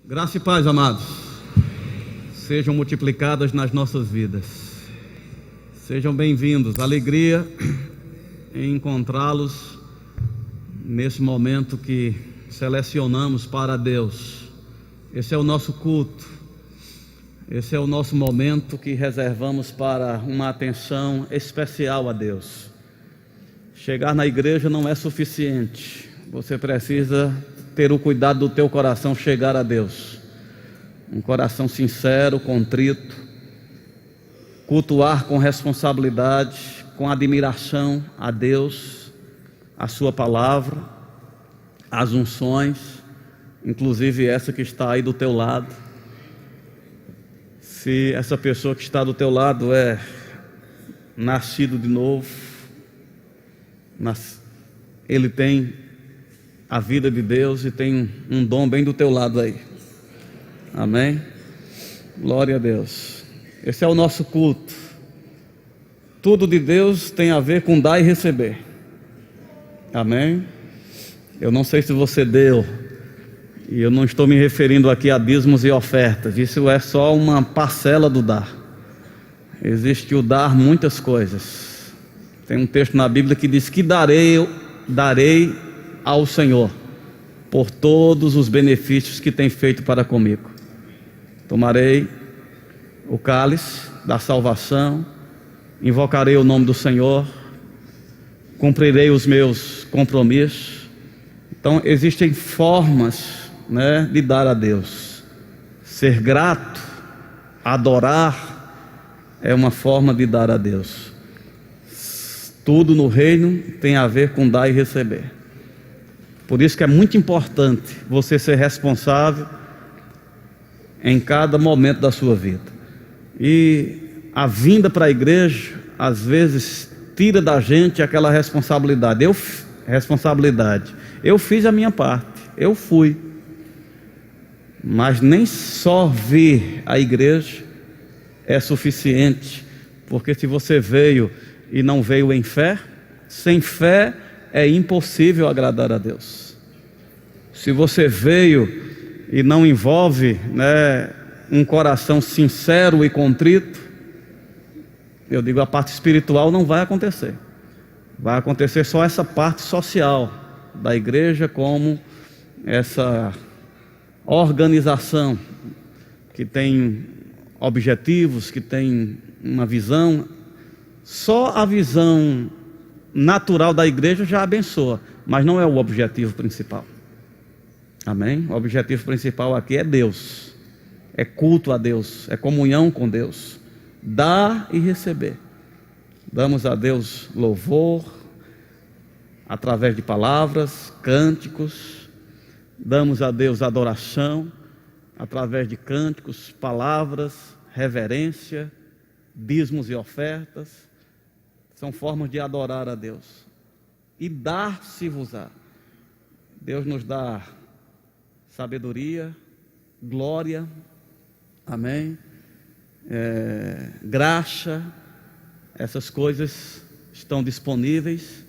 Graça e paz, amados, sejam multiplicadas nas nossas vidas. Sejam bem-vindos. Alegria em encontrá-los nesse momento que selecionamos para Deus. Esse é o nosso culto. Esse é o nosso momento que reservamos para uma atenção especial a Deus. Chegar na igreja não é suficiente. Você precisa ter o cuidado do teu coração chegar a Deus. Um coração sincero, contrito, cultuar com responsabilidade, com admiração a Deus, a sua palavra, as unções, inclusive essa que está aí do teu lado. Se essa pessoa que está do teu ldo é nascido de novo, ele tem a vida de Deus e tem um dom bem do teu lado aí. Amém? Glória a Deus. Esse é o nosso culto. Tudo de Deus tem a ver com dar e receber. Amém? Eu não sei se você deu, e eu não estou me referindo aqui a dízimos e ofertas. Isso é só uma parcela do dar. Existe o dar muitas coisas. Tem um texto na Bíblia que diz que darei ao Senhor por todos os benefícios que tem feito para comigo. Tomarei o cálice da salvação, invocarei o nome do Senhor, cumprirei os meus compromissos. Então existem formas, de dar a Deus. Ser grato, adorar, é uma forma de dar a Deus. Tudo no reino tem a ver com dar e receber. Por isso que é muito importante você ser responsável em cada momento da sua vida. E a vinda para a igreja, às vezes, tira da gente aquela responsabilidade. Eu fiz a minha parte, eu fui. Mas nem só vir à igreja é suficiente, porque se você veio e não veio em fé, sem fé é impossível agradar a Deus. Se você veio e não envolve um coração sincero e contrito, eu digo, a parte espiritual não vai acontecer. Vai acontecer só essa parte social da igreja, como essa organização que tem objetivos, que tem uma visão. Só a visão natural da igreja já abençoa, mas não é o objetivo principal. Amém? O objetivo principal aqui é Deus, é culto a Deus, é comunhão com Deus, dar e receber. Damos a Deus louvor através de palavras, cânticos. Damos a Deus adoração através de cânticos, palavras, reverência, dízimos e ofertas. São formas de adorar a Deus. E dar-se-vos-á. Deus nos dá sabedoria, glória, amém, graça. Essas coisas estão disponíveis,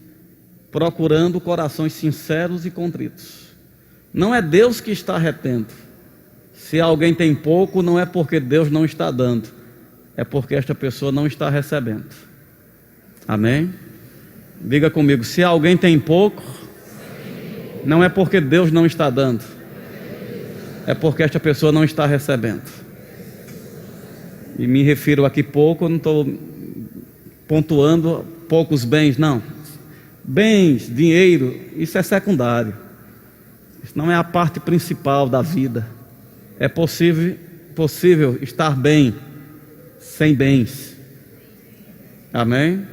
procurando corações sinceros e contritos. Não é Deus que está retendo. Se alguém tem pouco, não é porque Deus não está dando, é porque esta pessoa não está recebendo. Amém? Diga comigo, se alguém tem pouco, não é porque Deus não está dando, é porque esta pessoa não está recebendo. E me refiro aqui pouco, eu não estou pontuando poucos bens, não. Bens, dinheiro, isso é secundário. Isso não é a parte principal da vida. É possível estar bem sem bens. Amém?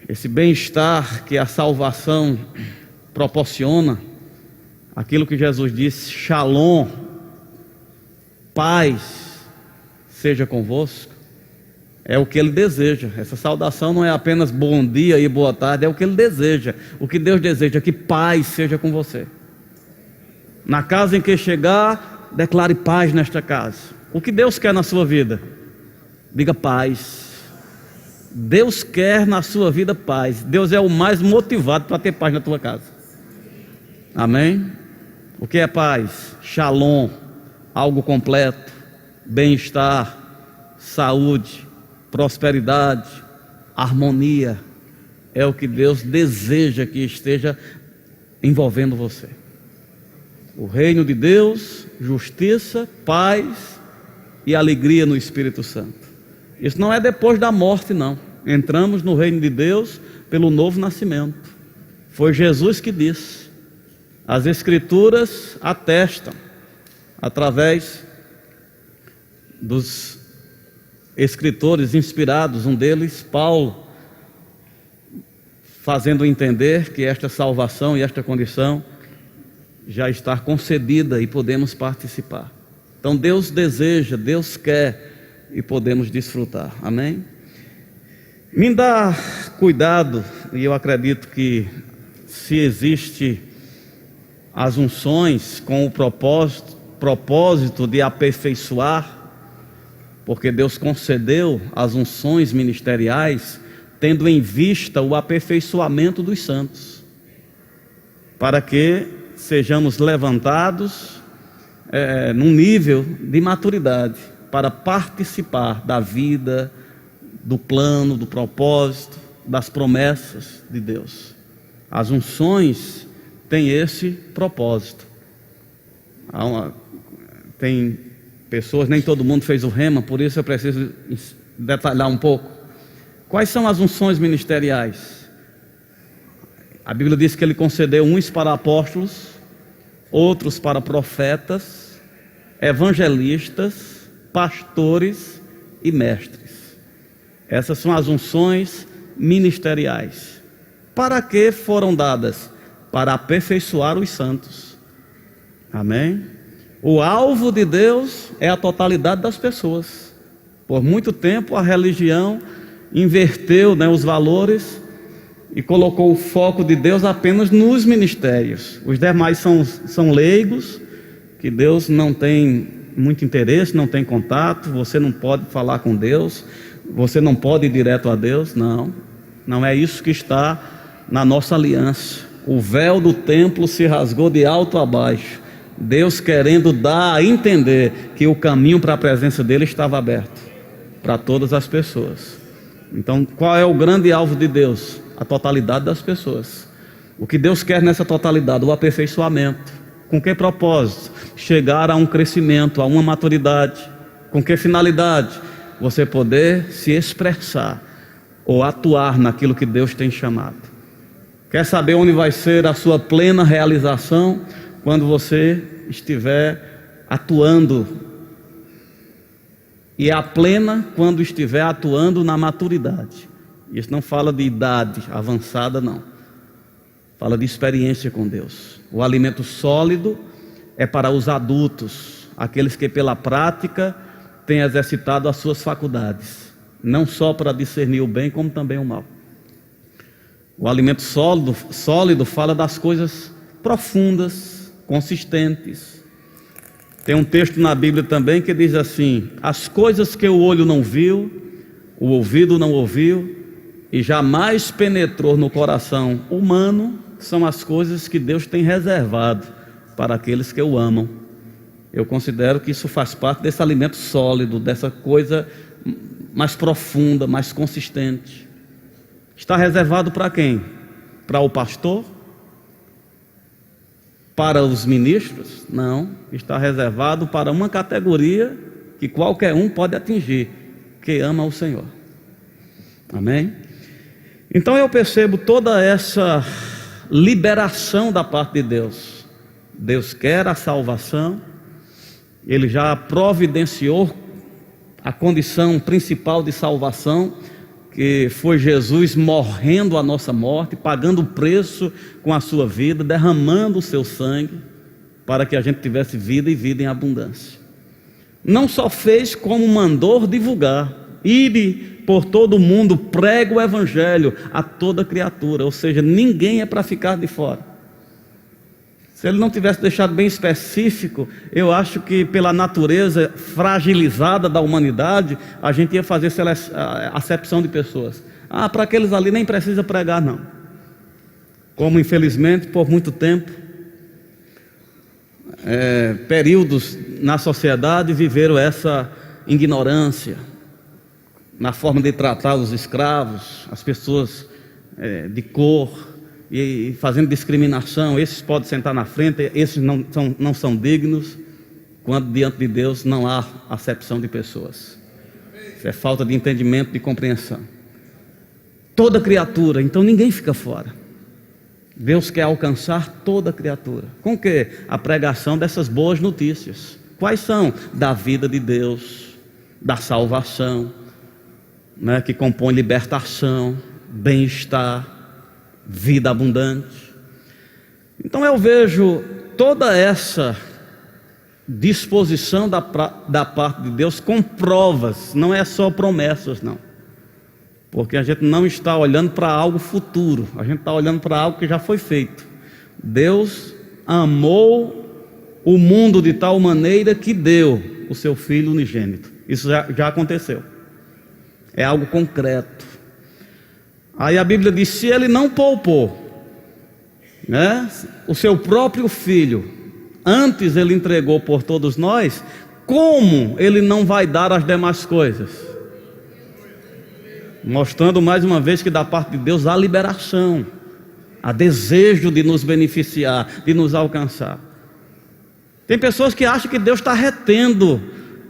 Esse bem-estar que a salvação proporciona, aquilo que Jesus disse, Shalom, paz seja convosco, é o que Ele deseja. Essa saudação não é apenas bom dia e boa tarde, é o que Ele deseja. O que Deus deseja é que paz seja com você. Na casa em que chegar, declare paz nesta casa. O que Deus quer na sua vida? Diga paz. Deus quer na sua vida paz. Deus é o mais motivado para ter paz na tua casa. Amém? O que é paz? Shalom, algo completo, bem-estar, saúde, prosperidade, harmonia. É o que Deus deseja que esteja envolvendo você. O reino de Deus, justiça, paz e alegria no Espírito Santo. Isso não é depois da morte, não. Entramos no reino de Deus pelo novo nascimento. Foi Jesus que disse. As Escrituras atestam, através dos escritores inspirados, um deles, Paulo, fazendo entender que esta salvação e esta condição já está concedida e podemos participar. Então Deus deseja, Deus quer e podemos desfrutar. Amém? Me dá cuidado, e eu acredito que se existe as unções com o propósito de aperfeiçoar, porque Deus concedeu as unções ministeriais tendo em vista o aperfeiçoamento dos santos, para que sejamos levantados num nível de maturidade, para participar da vida, do plano, do propósito, das promessas de Deus. As unções têm esse propósito. Tem pessoas, nem todo mundo fez o rema, por isso eu preciso detalhar um pouco. Quais são as unções ministeriais? A Bíblia diz que Ele concedeu uns para apóstolos, outros para profetas, evangelistas, pastores e mestres. Essas são as unções ministeriais. Para que foram dadas? Para aperfeiçoar os santos. Amém? O alvo de Deus é a totalidade das pessoas. Por muito tempo a religião inverteu, os valores e colocou o foco de Deus apenas nos ministérios. Os demais são leigos, que Deus não tem muito interesse, não tem contato. Você não pode falar com Deus, você não pode ir direto a Deus. Não é isso que está na nossa aliança. O véu do templo se rasgou de alto a baixo, Deus querendo dar a entender que o caminho para a presença dele estava aberto para todas as pessoas. Então, qual é o grande alvo de Deus? A totalidade das pessoas. O que Deus quer nessa totalidade? O aperfeiçoamento. Com que propósito? Chegar a um crescimento, a uma maturidade. Com que finalidade? Você poder se expressar ou atuar naquilo que Deus tem chamado. Quer saber onde vai ser a sua plena realização? Quando você estiver atuando. E a plena quando estiver atuando na maturidade. Isso não fala de idade avançada, não. Fala de experiência com Deus. O alimento sólido é para os adultos, aqueles que pela prática têm exercitado as suas faculdades, não só para discernir o bem, como também o mal. O alimento sólido fala das coisas profundas, consistentes. Tem um texto na Bíblia também que diz assim: as coisas que o olho não viu, o ouvido não ouviu e jamais penetrou no coração humano, são as coisas que Deus tem reservado para aqueles que o amam. Eu considero que isso faz parte desse alimento sólido, dessa coisa mais profunda, mais consistente. Está reservado para quem? Para o pastor? Para os ministros? Não, está reservado para uma categoria que qualquer um pode atingir, que ama o Senhor. Amém? Então eu percebo toda essa liberação da parte de Deus. Deus quer a salvação, Ele já providenciou a condição principal de salvação, que foi Jesus morrendo a nossa morte, pagando o preço com a sua vida, derramando o seu sangue, para que a gente tivesse vida e vida em abundância. Não só fez, como mandou divulgar: ide por todo o mundo, prega o evangelho a toda criatura. Ou seja, ninguém é para ficar de fora. Se ele não tivesse deixado bem específico, eu acho que pela natureza fragilizada da humanidade, a gente ia fazer acepção de pessoas. Para aqueles ali nem precisa pregar, não. Como infelizmente por muito tempo períodos na sociedade viveram essa ignorância na forma de tratar os escravos, as pessoas de cor, e fazendo discriminação. Esses podem sentar na frente, esses não são dignos, quando diante de Deus não há acepção de pessoas. Isso é falta de entendimento, de compreensão. Toda criatura, então ninguém fica fora. Deus quer alcançar toda criatura. Com que? A pregação dessas boas notícias. Quais são? Da vida de Deus, da salvação, né, que compõe libertação, bem-estar, vida abundante. Então eu vejo toda essa disposição da parte de Deus com provas, não é só promessas, não. Porque a gente não está olhando para algo futuro, a gente está olhando para algo que já foi feito. Deus amou o mundo de tal maneira que deu o seu Filho unigênito. Isso já aconteceu. É algo concreto. Aí a Bíblia diz: se Ele não poupou, né, o seu próprio Filho, antes Ele entregou por todos nós, como Ele não vai dar as demais coisas? Mostrando mais uma vez que da parte de Deus há liberação, há desejo de nos beneficiar, de nos alcançar. Tem pessoas que acham que Deus está retendo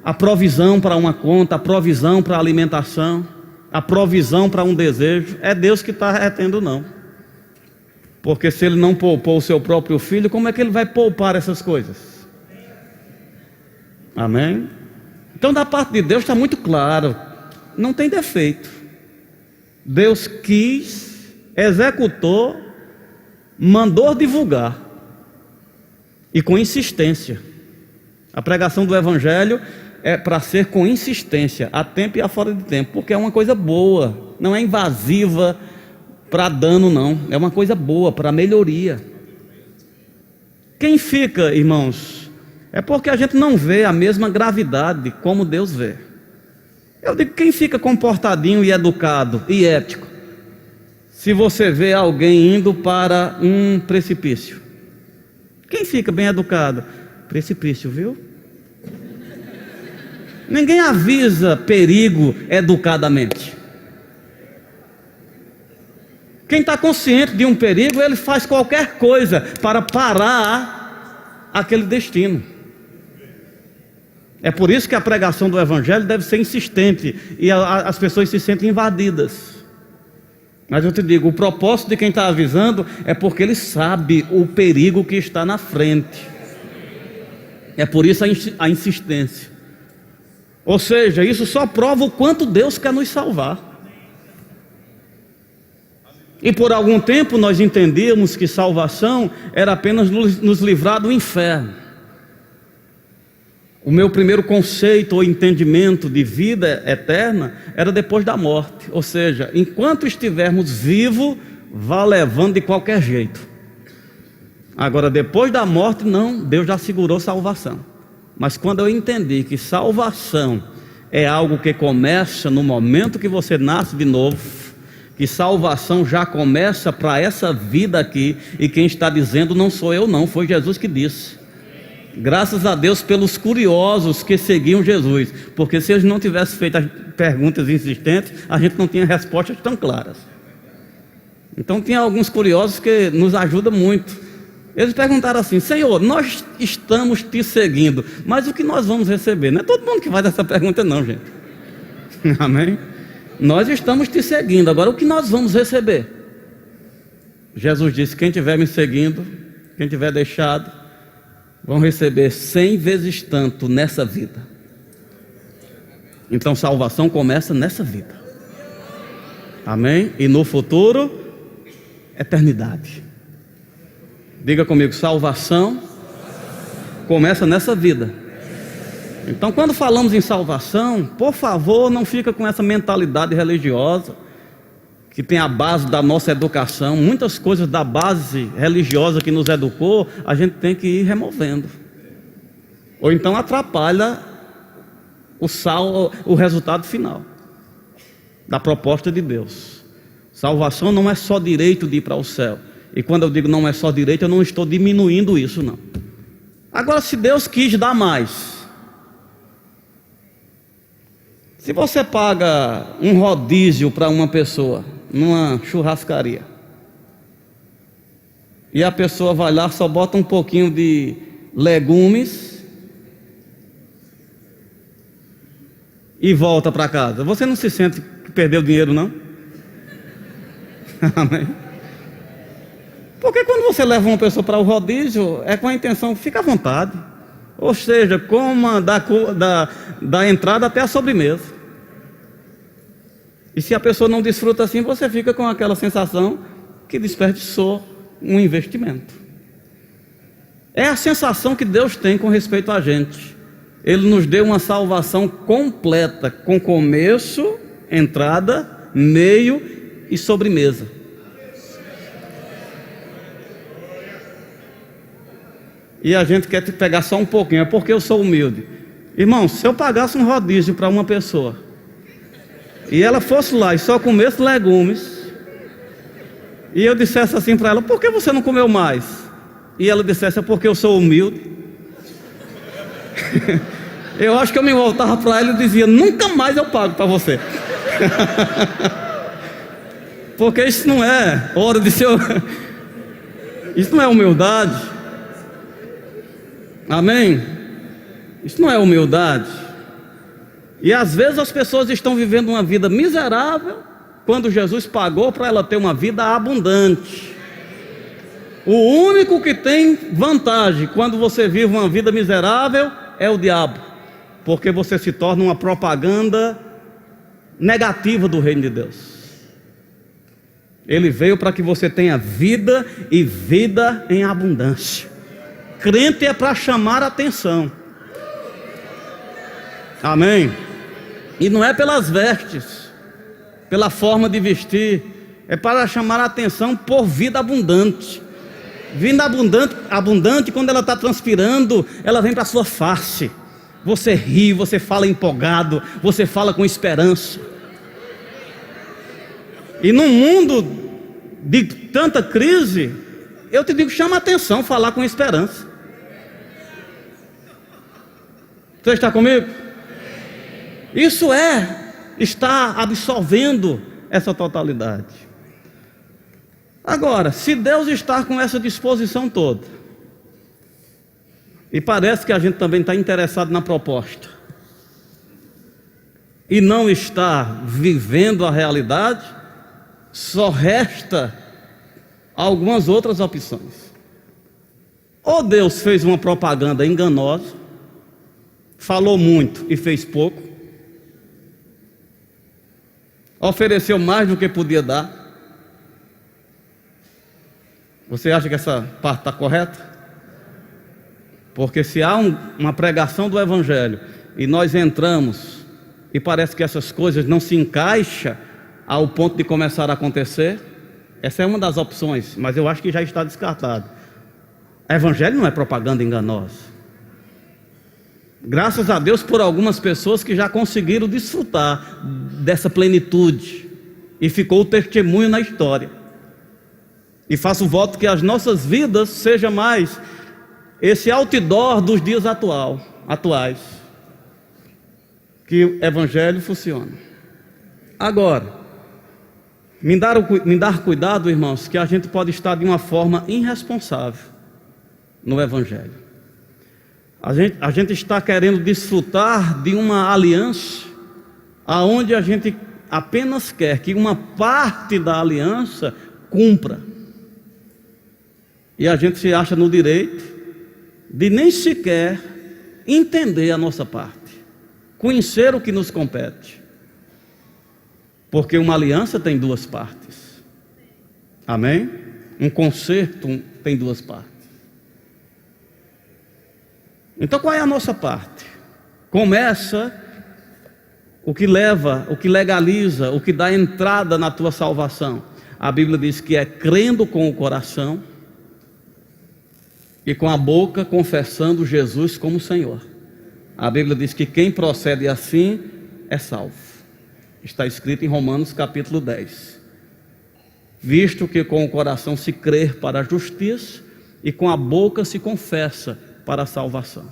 a provisão para uma conta, a provisão para a alimentação, a provisão para um desejo. É Deus que está retendo, não. Porque se Ele não poupou o seu próprio Filho, como é que Ele vai poupar essas coisas? Amém? Então da parte de Deus está muito claro, não tem defeito. Deus quis, executou, mandou divulgar, e com insistência. A pregação do Evangelho é para ser com insistência, a tempo e a fora de tempo, porque é uma coisa boa, não é invasiva para dano, não, é uma coisa boa, para melhoria. Quem fica, irmãos, é porque a gente não vê a mesma gravidade como Deus vê. Eu digo, quem fica comportadinho e educado e ético, se você vê alguém indo para um precipício? Quem fica bem educado? Precipício, viu? Ninguém avisa perigo educadamente. Quem está consciente de um perigo, ele faz qualquer coisa para parar aquele destino. É por isso que a pregação do Evangelho deve ser insistente, e as pessoas se sentem invadidas. Mas eu te digo, o propósito de quem está avisando é porque ele sabe o perigo que está na frente. É por isso a insistência. Ou seja, isso só prova o quanto Deus quer nos salvar. E por algum tempo nós entendíamos que salvação era apenas nos livrar do inferno. O meu primeiro conceito ou entendimento de vida eterna era depois da morte. Ou seja, enquanto estivermos vivos, vá levando de qualquer jeito. Agora, depois da morte, não, Deus já assegurou salvação. Mas quando eu entendi que salvação é algo que começa no momento que você nasce de novo, que salvação já começa para essa vida aqui, e quem está dizendo não sou eu não, foi Jesus que disse. Graças a Deus pelos curiosos que seguiam Jesus, porque se eles não tivessem feito as perguntas insistentes, a gente não tinha respostas tão claras. Então tinha alguns curiosos que nos ajudam muito. Eles perguntaram assim: Senhor, nós estamos te seguindo, mas o que nós vamos receber? Não é todo mundo que faz essa pergunta não, gente. Amém? Nós estamos te seguindo, agora o que nós vamos receber? Jesus disse: quem estiver me seguindo, quem tiver deixado, vão receber 100 vezes tanto nessa vida. Então salvação começa nessa vida. Amém? E no futuro, eternidade. Diga comigo, salvação começa nessa vida. Então quando falamos em salvação, por favor, não fica com essa mentalidade religiosa que tem a base da nossa educação. Muitas coisas da base religiosa que nos educou, a gente tem que ir removendo. Ou então atrapalha o resultado final da proposta de Deus. Salvação não é só direito de ir para o céu. E quando eu digo não é só direito, eu não estou diminuindo isso, não. Agora, se Deus quis dar mais, se você paga um rodízio para uma pessoa numa churrascaria, e a pessoa vai lá, só bota um pouquinho de legumes e volta para casa, você não se sente que perdeu dinheiro, não? Amém? Porque quando você leva uma pessoa para o rodízio, é com a intenção, fica à vontade, ou seja, coma da entrada até a sobremesa. E se a pessoa não desfruta assim, você fica com aquela sensação que desperdiçou um investimento. É a sensação que Deus tem com respeito a gente. Ele nos deu uma salvação completa, com começo, entrada, meio e sobremesa. E a gente quer te pegar só um pouquinho, é porque eu sou humilde. Irmão, se eu pagasse um rodízio para uma pessoa, e ela fosse lá e só comesse legumes, e eu dissesse assim para ela, por que você não comeu mais? E ela dissesse, é porque eu sou humilde. Eu acho que eu me voltava para ela e dizia, nunca mais eu pago para você. Porque isso não é hora de ser... Isso não é humildade. Amém? Isso não é humildade. E às vezes as pessoas estão vivendo uma vida miserável, quando Jesus pagou para ela ter uma vida abundante. O único que tem vantagem quando você vive uma vida miserável é o diabo, porque você se torna uma propaganda negativa do reino de Deus. Ele veio para que você tenha vida e vida em abundância. Crente é para chamar a atenção. Amém? E não é pelas vestes, pela forma de vestir, é para chamar a atenção por vida abundante. Vida abundante, quando ela está transpirando, ela vem para a sua face. Você ri, você fala empolgado, você fala com esperança. E num mundo de tanta crise, eu te digo, chama a atenção falar com esperança. Você está comigo? Isso está absorvendo essa totalidade. Agora, se Deus está com essa disposição toda, e parece que a gente também está interessado na proposta, e não está vivendo a realidade, só resta algumas outras opções. Ou Deus fez uma propaganda enganosa, falou muito e fez pouco, ofereceu mais do que podia dar. Você acha que essa parte está correta? Porque se há uma pregação do Evangelho e nós entramos e parece que essas coisas não se encaixam ao ponto de começar a acontecer, essa é uma das opções, mas eu acho que já está descartado. Evangelho não é propaganda enganosa. Graças a Deus por algumas pessoas que já conseguiram desfrutar dessa plenitude, e ficou o testemunho na história. E faço voto que as nossas vidas seja mais esse outdoor dos dias atuais, que o Evangelho funciona. Agora, me dar cuidado, irmãos, que a gente pode estar de uma forma irresponsável no Evangelho. A gente está querendo desfrutar de uma aliança, aonde a gente apenas quer que uma parte da aliança cumpra. E a gente se acha no direito de nem sequer entender a nossa parte, conhecer o que nos compete. Porque uma aliança tem duas partes. Amém? Um concerto tem duas partes. Então qual é a nossa parte? Começa o que leva, o que legaliza, o que dá entrada na tua salvação. A Bíblia diz que é crendo com o coração e com a boca confessando Jesus como Senhor. A Bíblia diz que quem procede assim é salvo. Está escrito em Romanos capítulo 10. Visto que com o coração se crê para a justiça e com a boca se confessa para a salvação.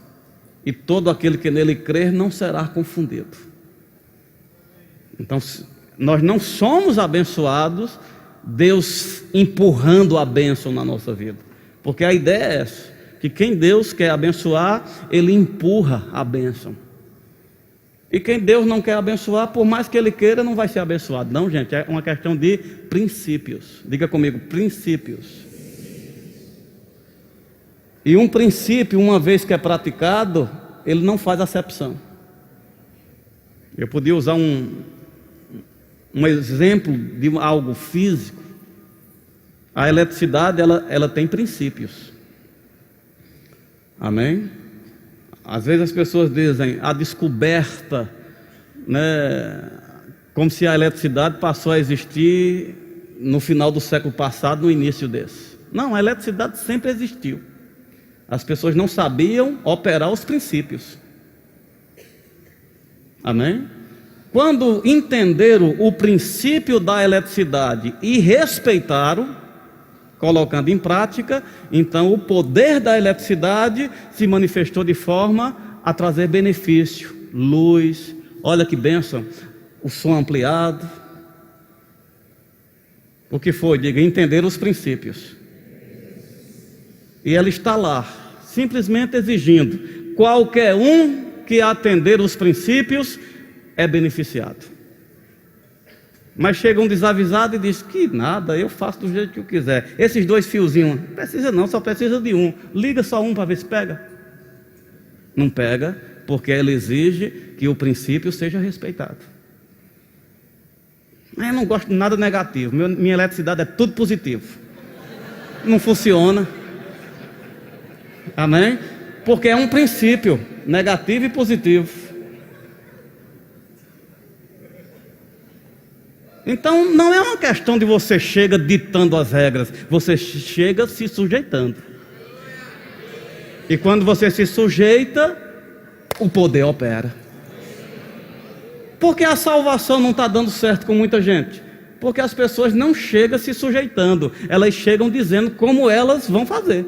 E todo aquele que nele crer não será confundido. Então, nós não somos abençoados, Deus empurrando a bênção na nossa vida. Porque a ideia é essa, que quem Deus quer abençoar, Ele empurra a bênção. E quem Deus não quer abençoar, por mais que Ele queira, não vai ser abençoado. Não, gente, é uma questão de princípios. Diga comigo, princípios. E um princípio, uma vez que é praticado, ele não faz acepção. Eu podia usar um exemplo de algo físico. A eletricidade, ela tem princípios. Amém? Às vezes as pessoas dizem a descoberta, né, como se a eletricidade passou a existir no final do século passado, no início desse. Não, a eletricidade sempre existiu. As pessoas não sabiam operar os princípios. Amém? Quando entenderam o princípio da eletricidade e respeitaram, colocando em prática, então o poder da eletricidade se manifestou de forma a trazer benefício, luz, olha que bênção, o som ampliado. O que foi? Diga, entender os princípios. E ela está lá, simplesmente exigindo, qualquer um que atender os princípios é beneficiado. Mas chega um desavisado e diz, que nada, eu faço do jeito que eu quiser. Esses 2 fiozinhos, não precisa não, só precisa de um. Liga só um para ver se pega. Não pega, porque ela exige que o princípio seja respeitado. Eu não gosto de nada negativo, minha eletricidade é tudo positivo. Não funciona. Amém? Porque é um princípio, negativo e positivo. Então não é uma questão de você chega ditando as regras, você chega se sujeitando. E quando você se sujeita, o poder opera. Por que a salvação não está dando certo com muita gente? Porque as pessoas não chegam se sujeitando, elas chegam dizendo como elas vão fazer,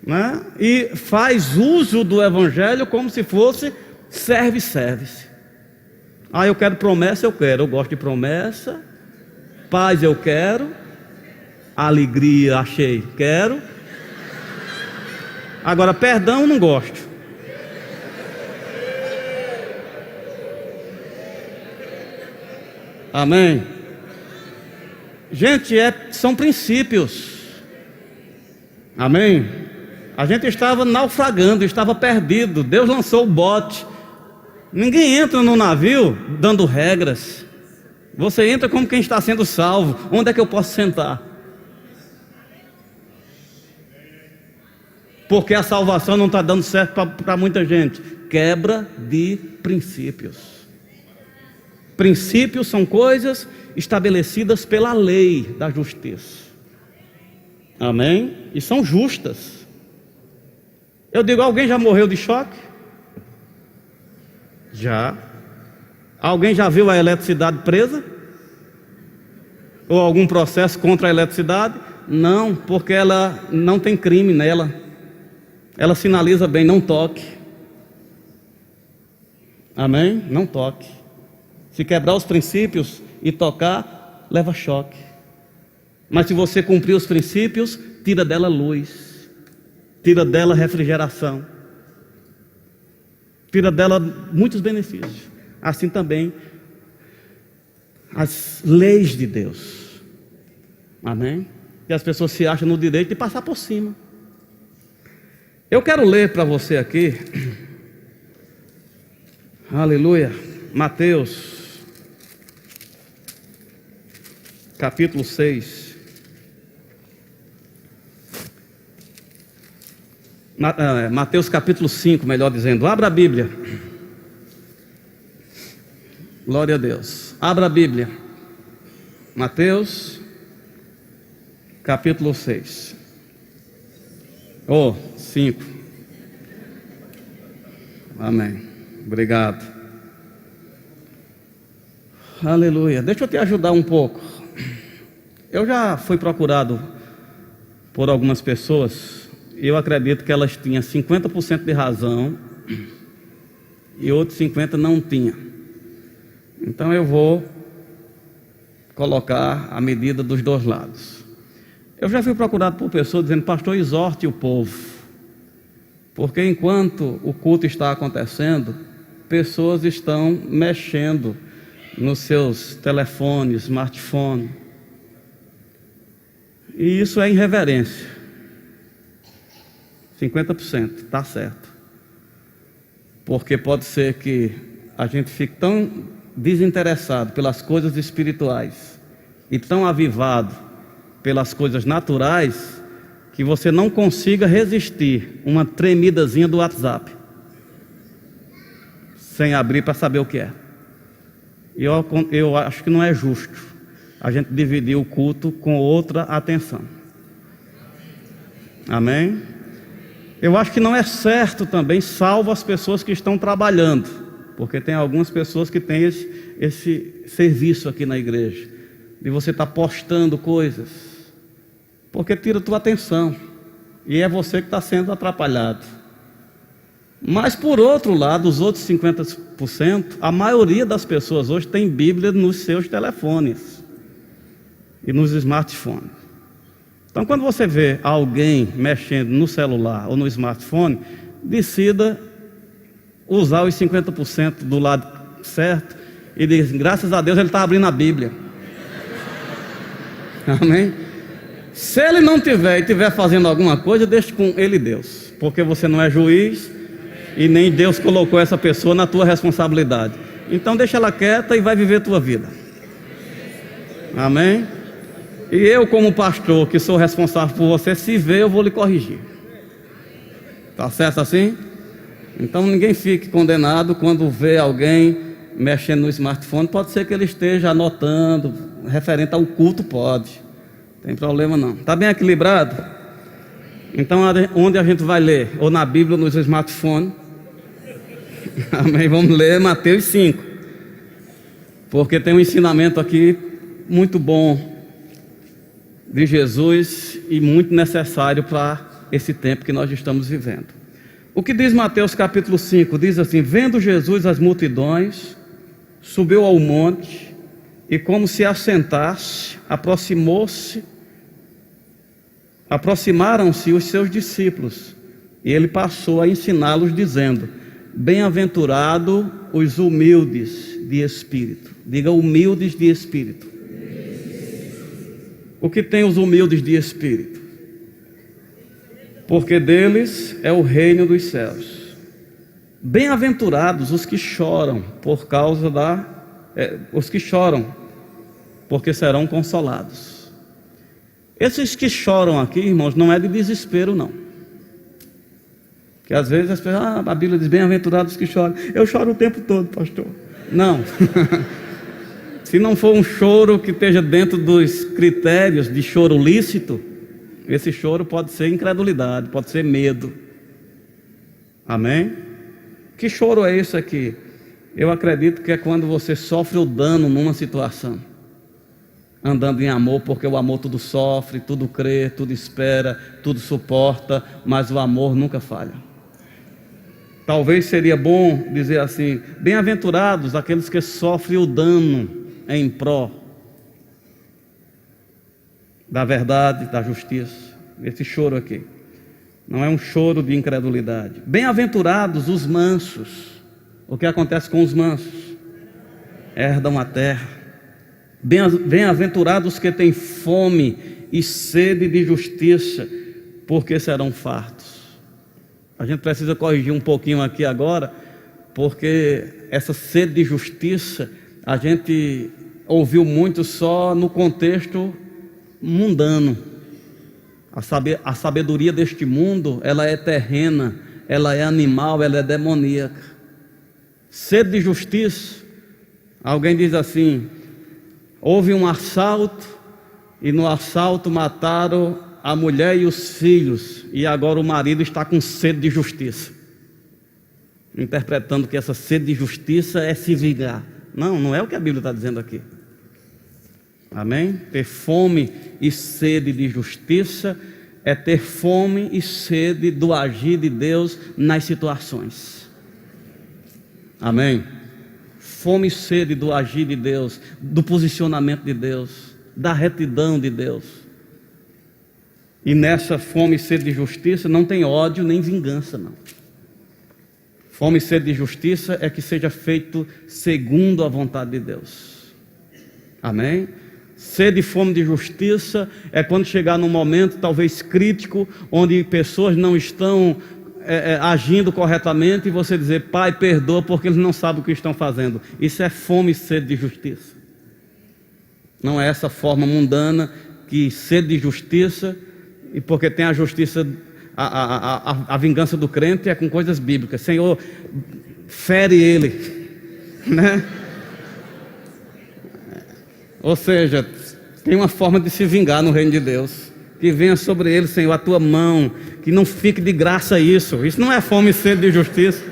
né? E faz uso do evangelho como se fosse serve-se. Eu quero promessa, eu gosto de promessa. Paz eu quero. Alegria achei, quero. Agora perdão não gosto. Amém? Gente, são princípios. Amém? A gente estava naufragando, estava perdido. Deus lançou o bote. Ninguém entra no navio dando regras. Você entra como quem está sendo salvo. Onde é que eu posso sentar? Porque a salvação não está dando certo para muita gente. Quebra de princípios. Princípios são coisas estabelecidas pela lei da justiça. Amém? E são justas. Eu digo, alguém já morreu de choque? Já. Alguém já viu a eletricidade presa? Ou algum processo contra a eletricidade? Não, porque ela não tem crime nela. Ela sinaliza bem, não toque. Amém? Não toque. Se quebrar os princípios e tocar, leva choque. Mas se você cumprir os princípios, tira dela luz, tira dela refrigeração, tira dela muitos benefícios. Assim também as leis de Deus. Amém? E as pessoas se acham no direito de passar por cima. Eu quero ler para você aqui, aleluia, Mateus capítulo 6. Mateus capítulo 5, melhor dizendo. Abra a Bíblia. Glória a Deus. Abra a Bíblia. Mateus capítulo 6. 5. Amém. Obrigado. Aleluia. Deixa eu te ajudar um pouco. Eu já fui procurado por algumas pessoas eu acredito que elas tinham 50% de razão e outros 50% não tinham. Então eu vou colocar a medida dos dois lados. Eu já fui procurado por pessoas dizendo: pastor, exorte o povo, porque enquanto o culto está acontecendo, pessoas estão mexendo nos seus telefones, smartphone, e isso é irreverência. 50% está certo, porque pode ser que a gente fique tão desinteressado pelas coisas espirituais e tão avivado pelas coisas naturais que você não consiga resistir uma tremidazinha do WhatsApp sem abrir para saber o que é. E eu acho que não é justo a gente dividir o culto com outra atenção. Amém? Eu acho que não é certo também, salvo as pessoas que estão trabalhando, porque tem algumas pessoas que têm esse serviço aqui na igreja, de você estar postando coisas, porque tira a tua atenção, e é você que está sendo atrapalhado. Mas por outro lado, os outros 50%, a maioria das pessoas hoje tem Bíblia nos seus telefones e nos smartphones. Então, quando você vê alguém mexendo no celular ou no smartphone, decida usar os 50% do lado certo e diz: graças a Deus ele está abrindo a Bíblia. Amém? Se ele não tiver e estiver fazendo alguma coisa, deixe com ele Deus, porque você não é juiz e nem Deus colocou essa pessoa na tua responsabilidade. Então deixa ela quieta e vai viver a tua vida. Amém? E eu, como pastor, que sou responsável por você, se ver, eu vou lhe corrigir. Tá certo assim? Então ninguém fique condenado quando vê alguém mexendo no smartphone. Pode ser que ele esteja anotando, referente ao culto, pode. Não tem problema não. Tá bem equilibrado? Então onde a gente vai ler? Ou na Bíblia ou nos smartphones? Amém? Vamos ler Mateus 5. Porque tem um ensinamento aqui muito bom de Jesus e muito necessário para esse tempo que nós estamos vivendo. O que diz Mateus capítulo 5? Diz assim: vendo Jesus as multidões, subiu ao monte e, como se assentasse, aproximaram-se os seus discípulos, e ele passou a ensiná-los dizendo: bem-aventurado os humildes de espírito. Diga: humildes de espírito. O que tem os humildes de espírito? Porque deles é o reino dos céus. Bem-aventurados os que choram os que choram, porque serão consolados. Esses que choram aqui, irmãos, não é de desespero não. Que às vezes as pessoas, a Bíblia diz: bem-aventurados os que choram. Eu choro o tempo todo, pastor. Não. Se não for um choro que esteja dentro dos critérios de choro lícito, esse choro pode ser incredulidade, pode ser medo. Amém? Que choro é esse aqui? Eu acredito que é quando você sofre o dano numa situação, andando em amor, porque o amor tudo sofre, tudo crê, tudo espera, tudo suporta, mas o amor nunca falha. Talvez seria bom dizer assim: bem-aventurados aqueles que sofrem o dano em pró da verdade, da justiça. Esse choro aqui não é um choro de incredulidade. Bem-aventurados os mansos. O que acontece com os mansos? Herdam a terra. Bem-aventurados que têm fome e sede de justiça, porque serão fartos. A gente precisa corrigir um pouquinho aqui agora, porque essa sede de justiça a gente ouviu muito só no contexto mundano. A sabedoria deste mundo, ela é terrena, ela é animal, ela é demoníaca. Sede de justiça, alguém diz assim: houve um assalto e no assalto mataram a mulher e os filhos, e agora o marido está com sede de justiça, interpretando que essa sede de justiça é se vingar. Não, não é o que a Bíblia está dizendo aqui. Amém? Ter fome e sede de justiça é ter fome e sede do agir de Deus nas situações. Amém? Fome e sede do agir de Deus, do posicionamento de Deus, da retidão de Deus. E nessa fome e sede de justiça não tem ódio nem vingança, não. Fome e sede de justiça é que seja feito segundo a vontade de Deus. Amém? Sede e fome de justiça é quando chegar num momento talvez crítico, onde pessoas não estão agindo corretamente, e você dizer: Pai, perdoa, porque eles não sabem o que estão fazendo. Isso é fome e sede de justiça. Não é essa forma mundana que sede de justiça, e porque tem a justiça, a vingança do crente é com coisas bíblicas. Senhor, fere ele, né? Ou seja, tem uma forma de se vingar no reino de Deus. Que venha sobre ele, Senhor, a tua mão, que não fique de graça isso. Isso não é fome e sede de justiça.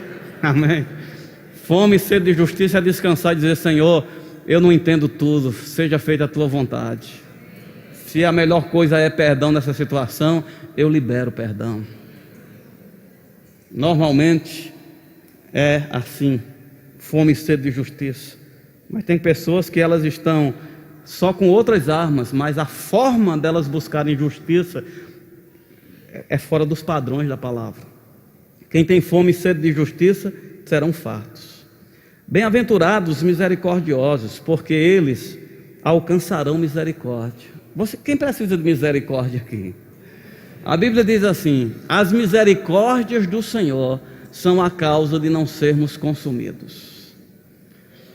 Amém? Fome e sede de justiça é descansar e dizer: Senhor, eu não entendo tudo, seja feita a tua vontade. Se a melhor coisa é perdão nessa situação, eu libero perdão. Normalmente é assim, fome e sede de justiça. Mas tem pessoas que elas estão só com outras armas, mas a forma delas buscarem justiça é fora dos padrões da palavra. Quem tem fome e sede de justiça serão fartos. Bem-aventurados os misericordiosos, porque eles alcançarão misericórdia. Quem precisa de misericórdia aqui? A Bíblia diz assim: as misericórdias do Senhor são a causa de não sermos consumidos.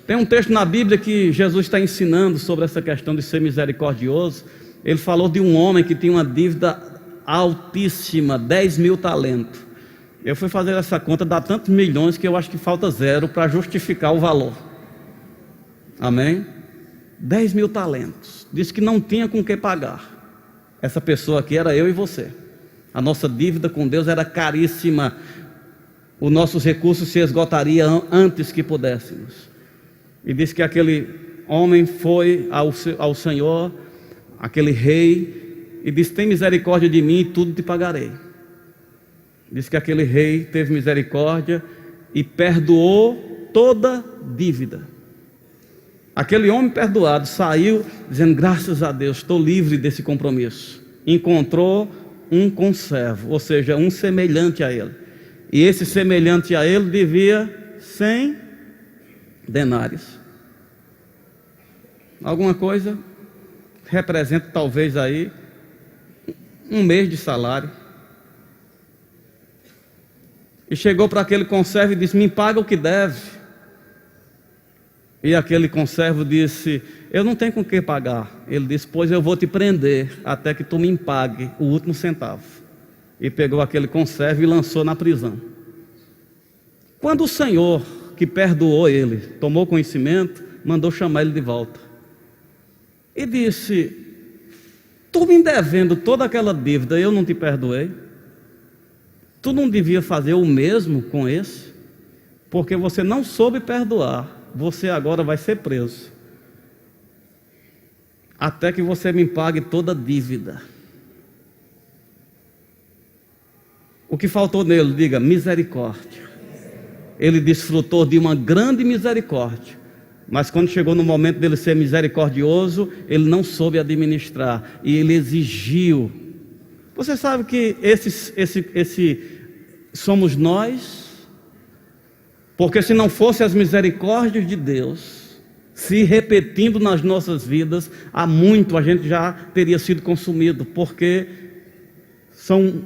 Tem um texto na Bíblia que Jesus está ensinando sobre essa questão de ser misericordioso. Ele falou de um homem que tinha uma dívida altíssima, 10 mil talentos. Eu fui fazer essa conta, dá tantos milhões que eu acho que falta zero para justificar o valor. Amém? 10 mil talentos. Disse que não tinha com que pagar. Essa pessoa aqui era eu e você. A nossa dívida com Deus era caríssima. Os nossos recursos se esgotariam antes que pudéssemos. E disse que aquele homem foi ao Senhor, aquele rei, e disse: tem misericórdia de mim e tudo te pagarei. Disse que aquele rei teve misericórdia e perdoou toda dívida. Aquele homem perdoado saiu dizendo: graças a Deus, estou livre desse compromisso. Encontrou um conservo, ou seja, um semelhante a ele. E esse semelhante a ele devia 100 denários. Alguma coisa representa talvez aí um mês de salário. E chegou para aquele conservo e disse: me paga o que deve. E aquele conservo disse: eu não tenho com que pagar. Ele disse: pois eu vou te prender até que tu me pague o último centavo. E pegou aquele conservo e lançou na prisão. Quando o Senhor, que perdoou ele, tomou conhecimento, mandou chamar ele de volta. E disse: tu me devendo toda aquela dívida, eu não te perdoei? Tu não devia fazer o mesmo com esse? Porque você não soube perdoar, você agora vai ser preso, até que você me pague toda a dívida. O que faltou nele? Diga: misericórdia. Ele desfrutou de uma grande misericórdia, mas quando chegou no momento dele ser misericordioso, ele não soube administrar e ele exigiu. Você sabe que esse somos nós? Porque se não fosse as misericórdias de Deus se repetindo nas nossas vidas, há muito a gente já teria sido consumido, porque são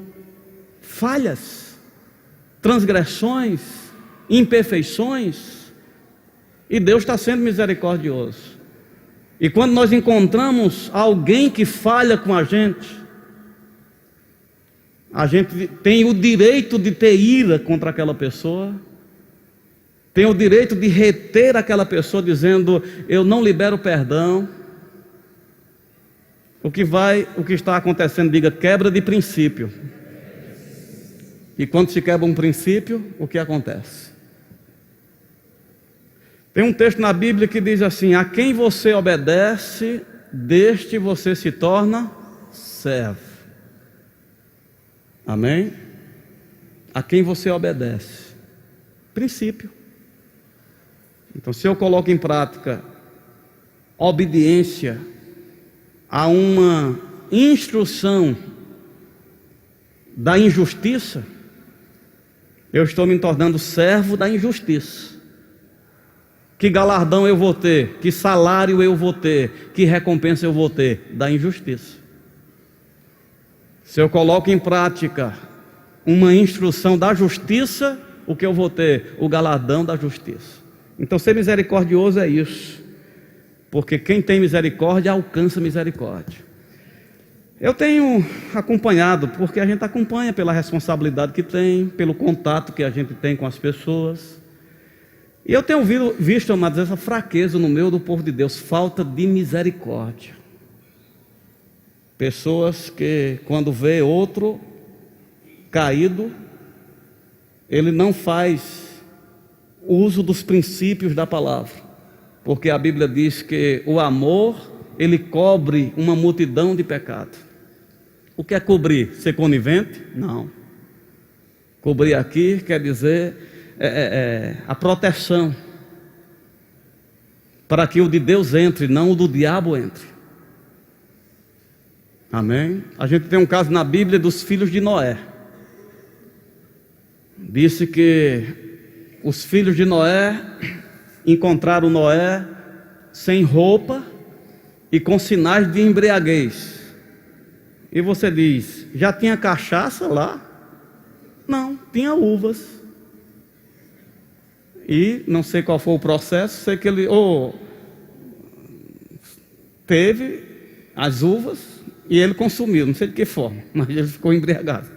falhas, transgressões, imperfeições, e Deus está sendo misericordioso. E quando nós encontramos alguém que falha com a gente tem o direito de ter ira contra aquela pessoa, tem o direito de reter aquela pessoa dizendo: eu não libero perdão. O que está acontecendo, diga: quebra de princípio. E quando se quebra um princípio, o que acontece? Tem um texto na Bíblia que diz assim: a quem você obedece, deste você se torna servo. Amém? A quem você obedece. Princípio. Então, se eu coloco em prática obediência a uma instrução da injustiça, eu estou me tornando servo da injustiça. Que galardão eu vou ter? Que salário eu vou ter? Que recompensa eu vou ter? Da injustiça. Se eu coloco em prática uma instrução da justiça, o que eu vou ter? O galardão da justiça. Então, ser misericordioso é isso, porque quem tem misericórdia alcança misericórdia. Eu tenho acompanhado, porque a gente acompanha pela responsabilidade que tem, pelo contato que a gente tem com as pessoas. E eu tenho visto, amados, essa fraqueza no meio do povo de Deus, falta de misericórdia. Pessoas que, quando vê outro caído, ele não faz uso dos princípios da palavra, porque a Bíblia diz que o amor, ele cobre uma multidão de pecados. O que é cobrir? Ser conivente? Não. Cobrir aqui quer dizer a proteção, para que o de Deus entre, não o do diabo entre. Amém? A gente tem um caso na Bíblia dos filhos de Noé. Disse que os filhos de Noé encontraram Noé sem roupa e com sinais de embriaguez. E você diz, já tinha cachaça lá? Não, tinha uvas. E não sei qual foi o processo, sei que ele teve as uvas e ele consumiu, não sei de que forma, mas ele ficou embriagado.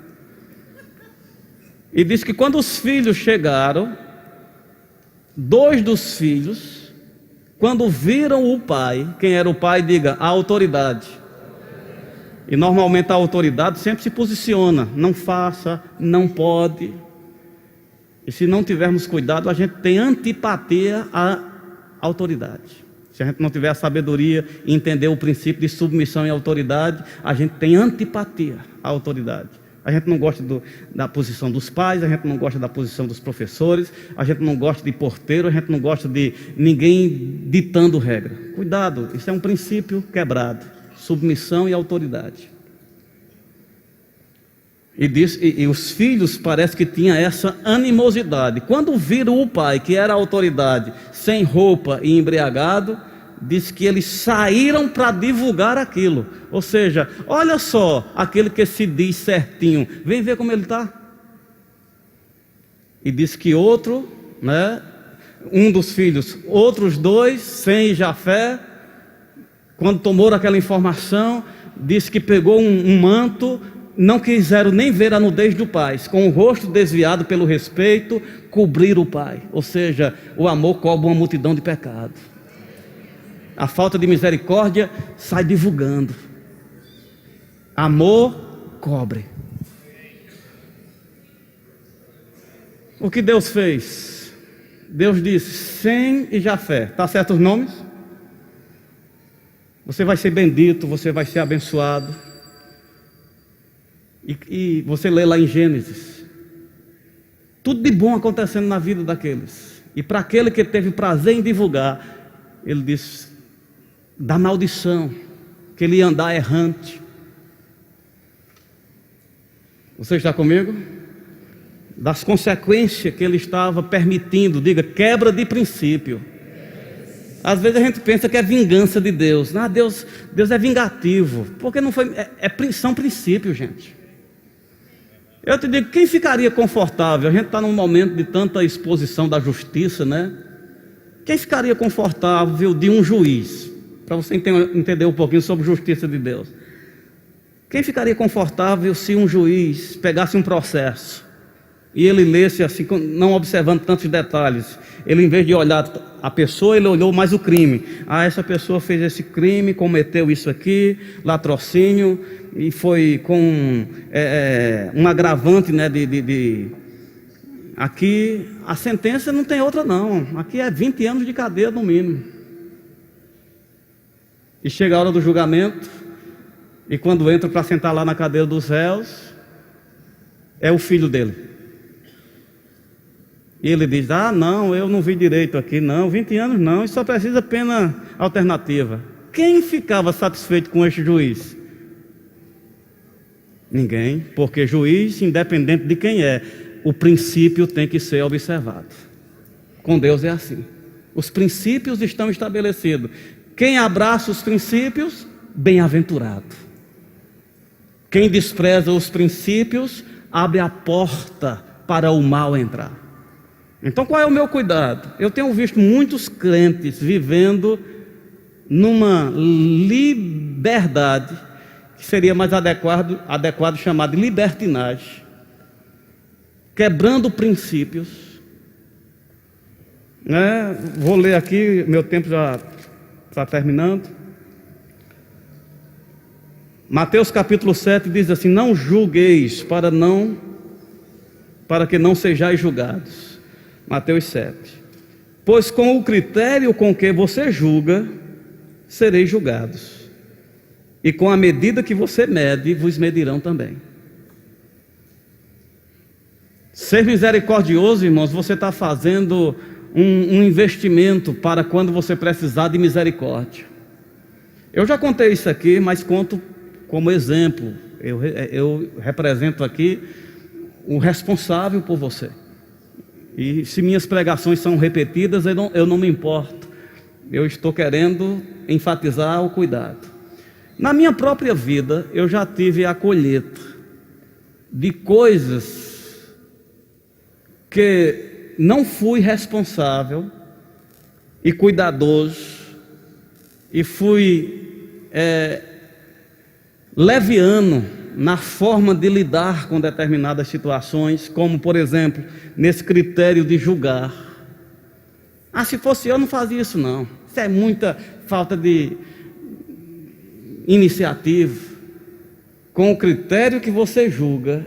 E diz que quando os filhos chegaram, 2 dos filhos, quando viram o pai, quem era o pai, diga, a autoridade. E normalmente a autoridade sempre se posiciona, não faça, não pode. E se não tivermos cuidado, a gente tem antipatia à autoridade. Se a gente não tiver a sabedoria e entender o princípio de submissão e autoridade, a gente tem antipatia à autoridade. A gente não gosta da posição dos pais, a gente não gosta da posição dos professores, a gente não gosta de porteiro, a gente não gosta de ninguém ditando regra. Cuidado, isso é um princípio quebrado. Submissão e autoridade. E os filhos parece que tinham essa animosidade. Quando viram o pai, que era a autoridade, sem roupa e embriagado, diz que eles saíram para divulgar aquilo. Ou seja, olha só, aquele que se diz certinho, vem ver como ele está. E diz que outro, um dos filhos, outros 2, Sem e Jafé, quando tomou aquela informação, disse que pegou um manto, não quiseram nem ver a nudez do pai, com o rosto desviado pelo respeito, cobrir o pai. Ou seja, o amor cobre uma multidão de pecados. A falta de misericórdia sai divulgando. Amor cobre. O que Deus fez? Deus disse, Sem e Jafé, está certo os nomes? Você vai ser bendito, você vai ser abençoado. E você lê lá em Gênesis, tudo de bom acontecendo na vida daqueles. E para aquele que teve prazer em divulgar, ele diz da maldição, que ele ia andar errante. Você está comigo? Das consequências que ele estava permitindo, diga, quebra de princípio. Às vezes a gente pensa que é vingança de Deus. Não, Deus é vingativo, porque não foi, são princípios, gente. Eu te digo, quem ficaria confortável? A gente está num momento de tanta exposição da justiça, Quem ficaria confortável de um juiz? Para você entender um pouquinho sobre a justiça de Deus. Quem ficaria confortável se um juiz pegasse um processo e ele lesse assim, não observando tantos detalhes? Ele, em vez de olhar a pessoa, ele olhou mais o crime. Essa pessoa fez esse crime, cometeu isso aqui, latrocínio, e foi com um agravante, aqui a sentença não tem outra não, aqui é 20 anos de cadeia no mínimo. E chega a hora do julgamento, e quando entra para sentar lá na cadeira dos réus, é o filho dele. E ele diz: ah, não, eu não vi direito aqui, não, 20 anos não, isso só precisa pena alternativa. Quem ficava satisfeito com este juiz? Ninguém, porque juiz, independente de quem é, o princípio tem que ser observado. Com Deus é assim. Os princípios estão estabelecidos. Quem abraça os princípios, bem-aventurado. Quem despreza os princípios, abre a porta para o mal entrar. Então qual é o meu cuidado? Eu tenho visto muitos crentes vivendo numa liberdade, que seria mais adequado chamar de libertinagem, quebrando princípios. Vou ler aqui, meu tempo já está terminando. Mateus capítulo 7 diz assim: não julgueis para que não sejais julgados. Mateus 7. Pois com o critério com que você julga, sereis julgados, e com a medida que você mede, vos medirão também. Ser misericordioso, irmãos, você está fazendo um investimento para quando você precisar de misericórdia. Eu já contei isso aqui, mas conto como exemplo. Eu represento aqui o responsável por você. E se minhas pregações são repetidas, eu não me importo. Eu estou querendo enfatizar o cuidado. Na minha própria vida, eu já tive a colheita de coisas que não fui responsável e cuidadoso, e fui leviano na forma de lidar com determinadas situações, como por exemplo, nesse critério de julgar. Ah, se fosse eu não fazia isso não, isso é muita falta de iniciativa. Com o critério que você julga,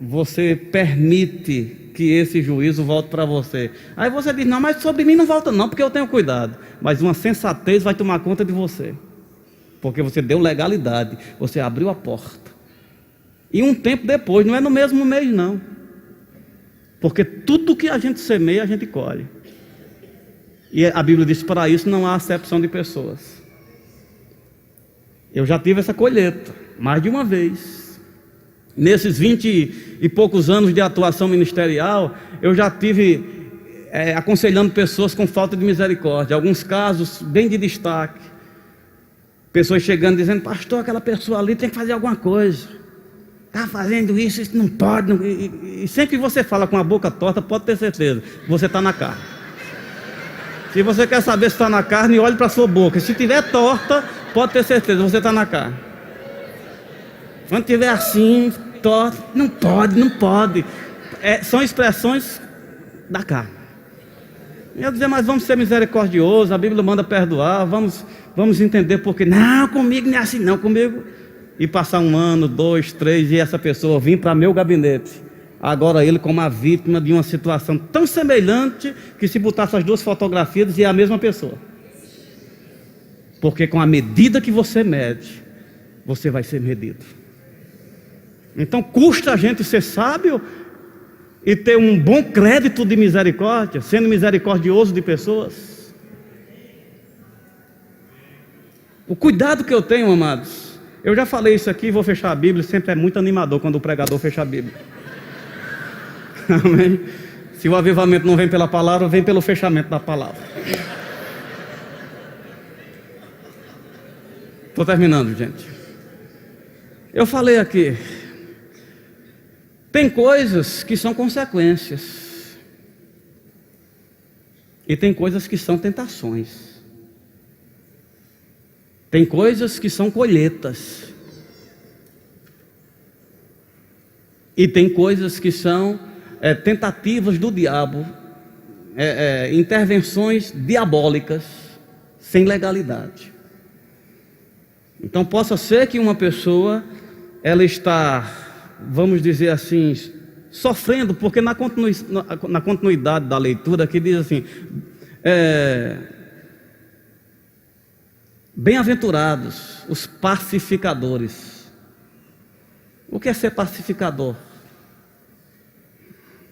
você permite que esse juízo volte para você. Aí você diz: não, mas sobre mim não volta não, porque eu tenho cuidado. Mas uma sensatez vai tomar conta de você, porque você deu legalidade, você abriu a porta. E um tempo depois, não é no mesmo mês não, porque tudo que a gente semeia, a gente colhe. E a Bíblia diz: para isso não há acepção de pessoas. Eu já tive essa colheita, mais de uma vez. Nesses 20 e poucos anos de atuação ministerial, eu já tive aconselhando pessoas com falta de misericórdia. Alguns casos bem de destaque. Pessoas chegando dizendo: pastor, aquela pessoa ali tem que fazer alguma coisa. Está fazendo isso não pode. Não. E sempre que você fala com a boca torta, pode ter certeza, você está na carne. Se você quer saber se está na carne, olhe para a sua boca. Se estiver torta, pode ter certeza, você está na carne. Quando estiver assim, torta, não pode. São expressões da carne. Eu dizer: mas vamos ser misericordiosos, a Bíblia manda perdoar, vamos entender porque. Não, comigo não é assim não, comigo. E passar 1 ano, 2, 3, e essa pessoa vir para meu gabinete. Agora ele como a vítima de uma situação tão semelhante, que se botasse as duas fotografias, dizia a mesma pessoa. Porque com a medida que você mede, você vai ser medido. Então custa a gente ser sábio e ter um bom crédito de misericórdia, sendo misericordioso de pessoas. O cuidado que eu tenho, amados, eu já falei isso aqui, vou fechar a Bíblia. Sempre é muito animador quando o pregador fecha a Bíblia. Amém? Se o avivamento não vem pela palavra, vem pelo fechamento da palavra. Estou terminando, gente. Eu falei aqui, tem coisas que são consequências, e tem coisas que são tentações. Tem coisas que são colheitas, e tem coisas que são tentativas do diabo, intervenções diabólicas, sem legalidade. Então possa ser que uma pessoa, ela está, vamos dizer assim, sofrendo, porque na continuidade da leitura aqui diz assim: bem-aventurados os pacificadores. O que é ser pacificador?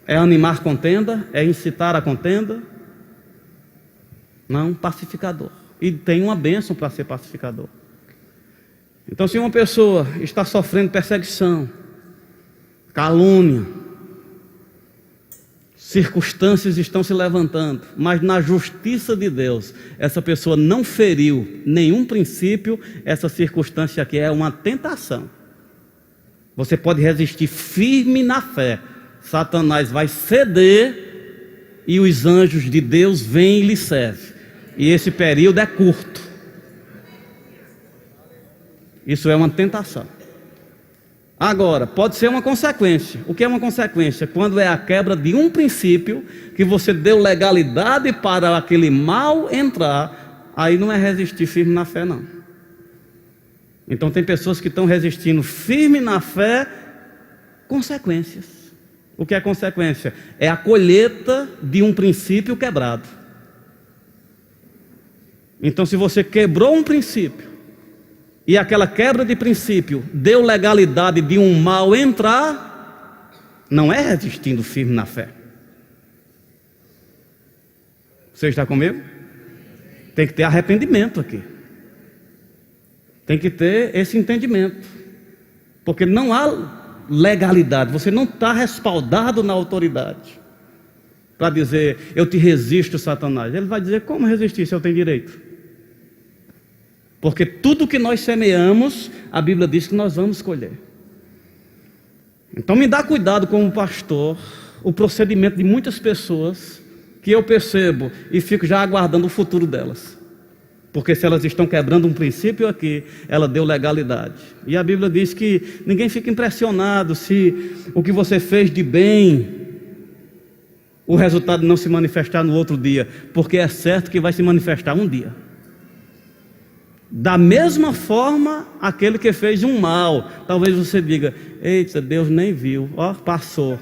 É animar contenda? É incitar a contenda? Não, pacificador. E tem uma bênção para ser pacificador. Então, se uma pessoa está sofrendo perseguição, calúnia, circunstâncias estão se levantando, mas na justiça de Deus, essa pessoa não feriu nenhum princípio, essa circunstância aqui é uma tentação. Você pode resistir firme na fé. Satanás vai ceder e os anjos de Deus vêm e lhe servem. E esse período é curto. Isso é uma tentação. Agora, pode ser uma consequência. O que é uma consequência? Quando é a quebra de um princípio, que você deu legalidade para aquele mal entrar, aí não é resistir firme na fé, não. Então tem pessoas que estão resistindo firme na fé, consequências. O que é consequência? É a colheita de um princípio quebrado. Então, se você quebrou um princípio, e aquela quebra de princípio deu legalidade de um mal entrar, não é resistindo firme na fé. Você está comigo? Tem que ter arrependimento aqui. Tem que ter esse entendimento. Porque não há legalidade, você não está respaldado na autoridade para dizer, eu te resisto, Satanás. Ele vai dizer, como resistir se eu tenho direito? Porque tudo que nós semeamos, a Bíblia diz que nós vamos colher. Então me dá cuidado como pastor, o procedimento de muitas pessoas, que eu percebo e fico já aguardando o futuro delas. Porque se elas estão quebrando um princípio aqui, ela deu legalidade. E a Bíblia diz que ninguém fica impressionado se o que você fez de bem, o resultado não se manifestar no outro dia, porque é certo que vai se manifestar um dia. Da mesma forma, aquele que fez um mal, talvez você diga, eita, Deus nem viu, ó, passou.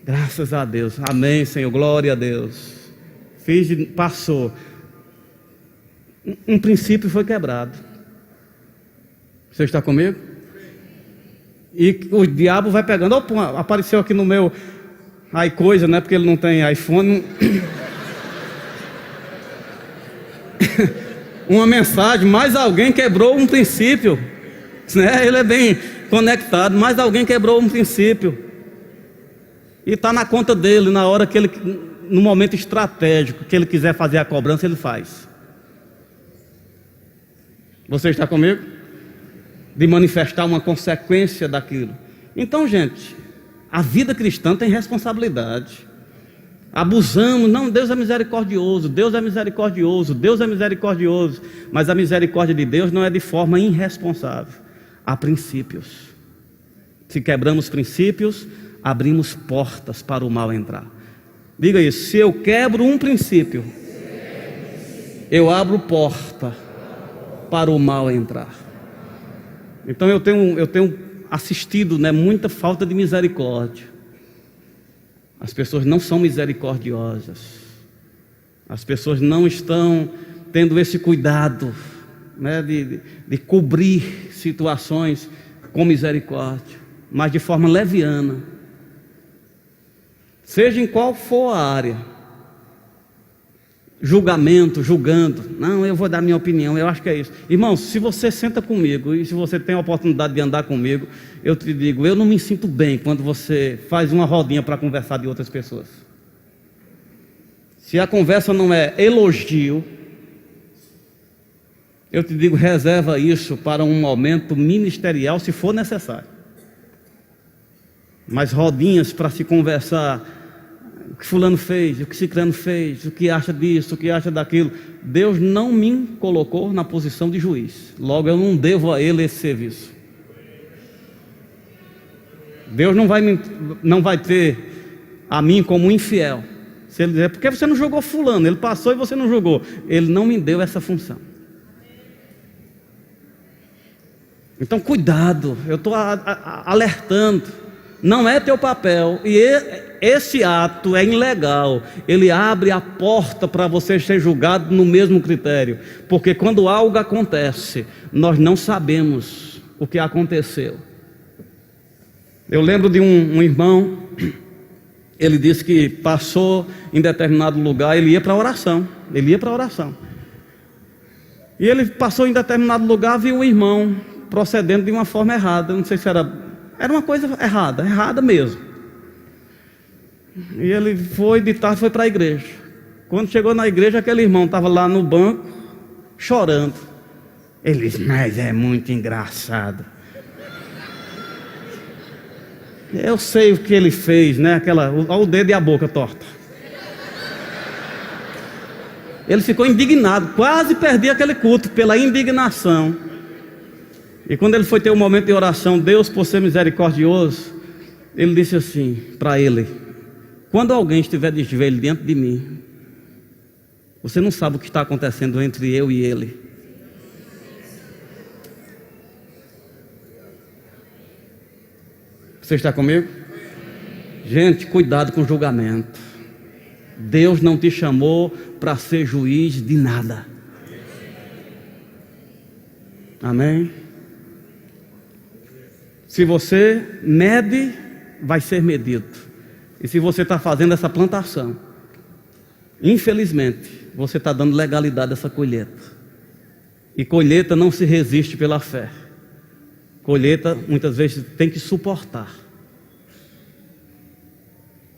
Graças a Deus, amém, Senhor, glória a Deus. Passou. Um princípio foi quebrado. Você está comigo? E o diabo vai pegando. Opa, apareceu aqui no meu iCoisa, né? Porque ele não tem iPhone. Uma mensagem, mais alguém quebrou um princípio, né? Ele é bem conectado, mais alguém quebrou um princípio. E está na conta dele, na hora que ele, no momento estratégico, que ele quiser fazer a cobrança, ele faz. Você está comigo? De manifestar uma consequência daquilo. Então, gente, a vida cristã tem responsabilidade. Abusamos, não, Deus é misericordioso, Deus é misericordioso, Deus é misericordioso. Mas a misericórdia de Deus não é de forma irresponsável. Há princípios. Se quebramos princípios, abrimos portas para o mal entrar. Diga isso, se eu quebro um princípio, eu abro porta para o mal entrar. Então eu tenho assistido, né, muita falta de misericórdia. As pessoas não são misericordiosas. As pessoas não estão tendo esse cuidado, né, de cobrir situações com misericórdia, mas de forma leviana. Seja em qual for a área. Julgamento, julgando. Não, eu vou dar minha opinião, eu acho que é isso. Irmãos, se você senta comigo e se você tem a oportunidade de andar comigo, eu te digo, eu não me sinto bem quando você faz uma rodinha para conversar de outras pessoas. Se a conversa não é elogio, eu te digo, reserva isso para um momento ministerial, se for necessário. Mas rodinhas para se conversar, o que fulano fez, o que ciclano fez, o que acha disso, o que acha daquilo. Deus não me colocou na posição de juiz. Logo, eu não devo a ele esse serviço. Deus não vai ter a mim como infiel. Se ele dizer, por que você não julgou fulano? Ele passou e você não julgou. Ele não me deu essa função. Então, cuidado. Eu estou alertando. Não é teu papel. E esse ato é ilegal. Ele abre a porta para você ser julgado no mesmo critério. Porque quando algo acontece, nós não sabemos o que aconteceu. Eu lembro de um irmão, ele disse que passou em determinado lugar, ele ia para oração. E ele passou em determinado lugar, viu um irmão procedendo de uma forma errada. Não sei se era uma coisa errada mesmo. E ele foi de tarde, foi para a igreja. Quando chegou na igreja, aquele irmão estava lá no banco, chorando. Ele disse: mas é muito engraçado. Eu sei o que ele fez, né? Olha o dedo e a boca torta. Ele ficou indignado, quase perdi aquele culto pela indignação. E quando ele foi ter um momento de oração, Deus, por ser misericordioso, ele disse assim para ele: quando alguém estiver de joelho diante de mim, você não sabe o que está acontecendo entre eu e ele. Você está comigo? Gente, cuidado com o julgamento. Deus não te chamou para ser juiz de nada. Amém? Se você mede, vai ser medido. E se você está fazendo essa plantação, infelizmente, você está dando legalidade a essa colheita. E colheita não se resiste pela fé. Colheita muitas vezes tem que suportar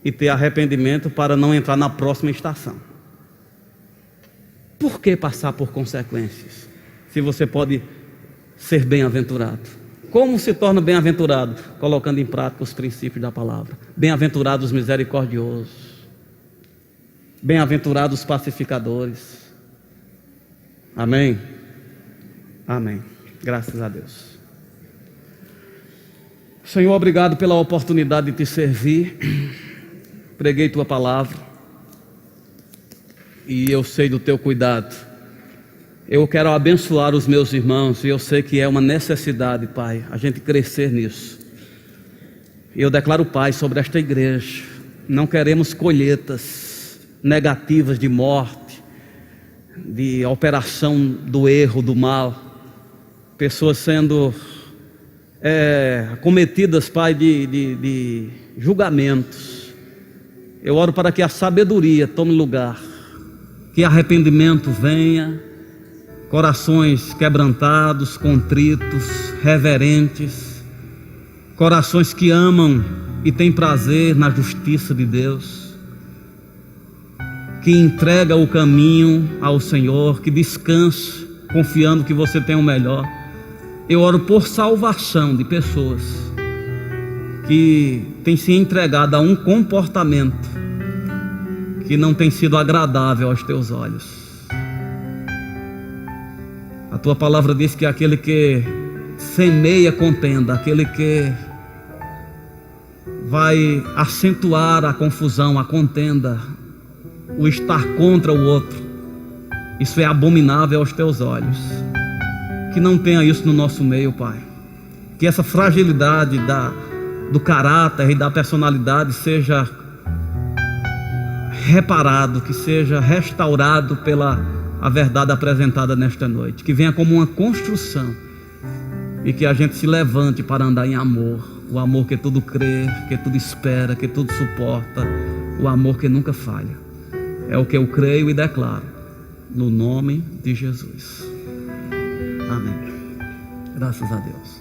e ter arrependimento para não entrar na próxima estação. Por que passar por consequências, se você pode ser bem-aventurado? Como se torna bem-aventurado? Colocando em prática os princípios da palavra. Bem-aventurados os misericordiosos, bem-aventurados os pacificadores. Amém? Amém. Graças a Deus. Senhor, obrigado pela oportunidade de te servir. Preguei tua palavra e eu sei do teu cuidado. Eu quero abençoar os meus irmãos e eu sei que é uma necessidade, Pai, a gente crescer nisso. Eu declaro paz sobre esta igreja. Não queremos colheitas negativas de morte, de operação do erro, do mal, pessoas sendo cometidas, Pai, de julgamentos. Eu oro para que a sabedoria tome lugar, que arrependimento venha, corações quebrantados, contritos, reverentes, corações que amam e têm prazer na justiça de Deus, que entrega o caminho ao Senhor, que descanse confiando que você tem o melhor. Eu oro por salvação de pessoas que têm se entregado a um comportamento que não tem sido agradável aos teus olhos. A tua palavra diz que aquele que semeia contenda, aquele que vai acentuar a confusão, a contenda, o estar contra o outro, isso é abominável aos teus olhos. Que não tenha isso no nosso meio, Pai. Que essa fragilidade do caráter e da personalidade seja reparado, que seja restaurado pela a verdade apresentada nesta noite. Que venha como uma construção e que a gente se levante para andar em amor. O amor que tudo crê, que tudo espera, que tudo suporta. O amor que nunca falha. É o que eu creio e declaro, no nome de Jesus. Amém. Graças a Deus.